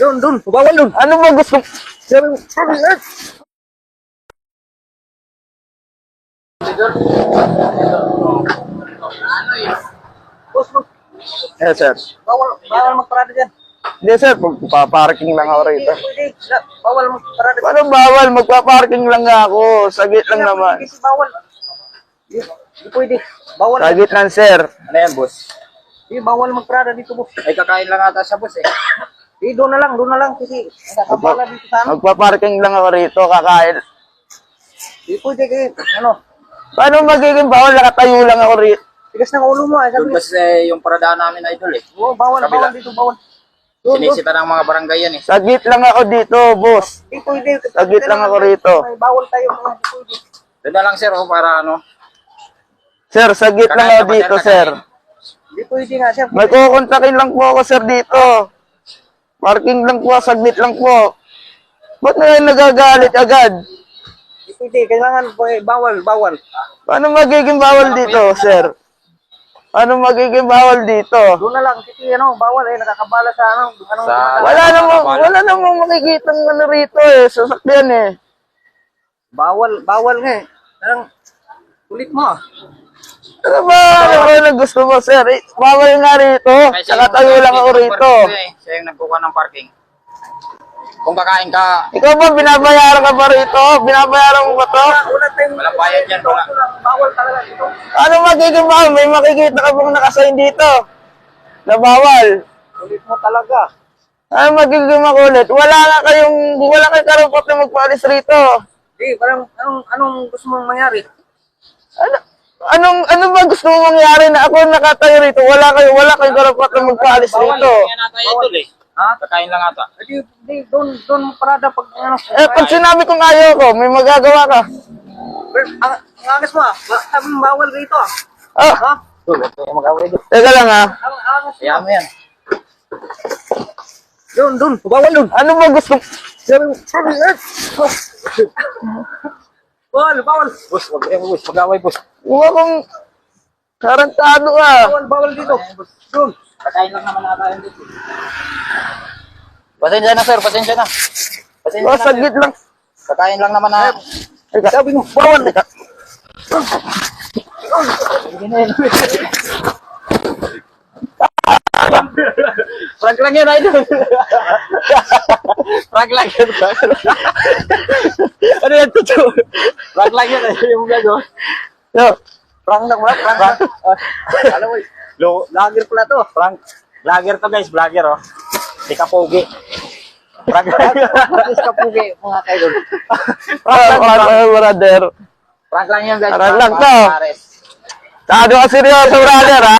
Doon. Bawal doon. Ano ba gusto? Sabi, Boss, Yes, sir. bawal magparada dyan. Hindi, sir. Magpaparking lang ako rito. Pwede. Bawal magparada dyan. Ano bawal? Magpaparking lang ako. Sagit lang naman. Hindi bawal. Hindi pwede. Bawal. Sagit lang, sir. Ano yan, boss? Hindi bawal magparada dito, boss. Ay, kakain lang ata siya, boss eh. Hindi, doon na lang. Kasi nakakabala dito sa amin. Magpaparking lang ako rito. Kakain. Hindi pwede kayo. Ano? Paano magiging bawal? Nakatayo lang ako rito. Tigas ng ulo mo. Doon, boss, yung paradaan namin, idol eh. Oo, bawal Kabila. dito, bawal. Doon. Sinisita ng mga barangay yan eh. Sagit lang ako dito, boss. Hindi pwede. Sagit lang ako rito. May bawal tayo mga hindi pwede. Doon na lang, sir, oh, para ano. Sir, sagit lang ako dito, sir. Hindi pwede nga, sir. May kukontakin lang po ako, sir, dito. Parking lang po, saglit lang po. Ba't na nagagalit agad? Hindi pwede. Kailangan bawal. Paano magiging bawal dito, sir? Paano magiging bawal dito? Doon na lang. Kasi bawal eh. Nakakabala sa Wala namang makikita ng ano rito eh. Sasakyan eh. Bawal nga eh. Parang kulit mo ah. Ano ba? Ano ba na gusto mo, sir? Eh, bawal nga rito. Nakatayo lang ako rito. Siya yung nagkukuha ng parking. Kung kakain ka, Ikaw ba, binabayaran ka ba rito? Binabayaran mo ba to? Wala tayong walang bayad yan, wala. bawal talaga dito. Ano magiging bawal? May makikita ka bang nakasign dito? Na bawal. Kulit mo talaga. Ano magiging makulit? Wala kayong karapat na magpaalis rito. Hindi, parang anong gusto mong mangyari? Ano ba gusto mo mangyari na ako nakatayo rito? Wala kayong karapat na magpaalis rito. kaya nata idol eh. Ha? Kakain lang ata. Hindi, doon mo parada pag Pag sinabi kong ayaw ko, may magagawa ka. ang angas mo ah. Sabi mo bawal rito ah. Ah, Ha? teka lang ah. Ang angas mo. Kaya mo yan. Doon. Bawal doon. Ano ba gusto? Sabi, Bawal. Boss, wag boss. Pag-away, boss. Huwag akong tarantado ah. Bawal dito. Doon. Kakain lang naman ata yun dito. Pasensya na, sir. Pasensya na. Pasensya Oh, na, sir. saglit lang. Kakain lang naman na. Teka. Sabi mo, bawal. Prank lang yan, idol. Prank lang yan. Ano yan, totoo? Prank lang yan, yung gagawin. Yo, Prank lang. Alam mo, lager pala to. Prank. Vlogger to, guys. Vlogger, oh. Si Kapogi. Prank lang. Is kapugi, mga kaidol. brother. Prank lang yan, guys. Prank lang to. Pares. Tado ka seryoso, brother, ha?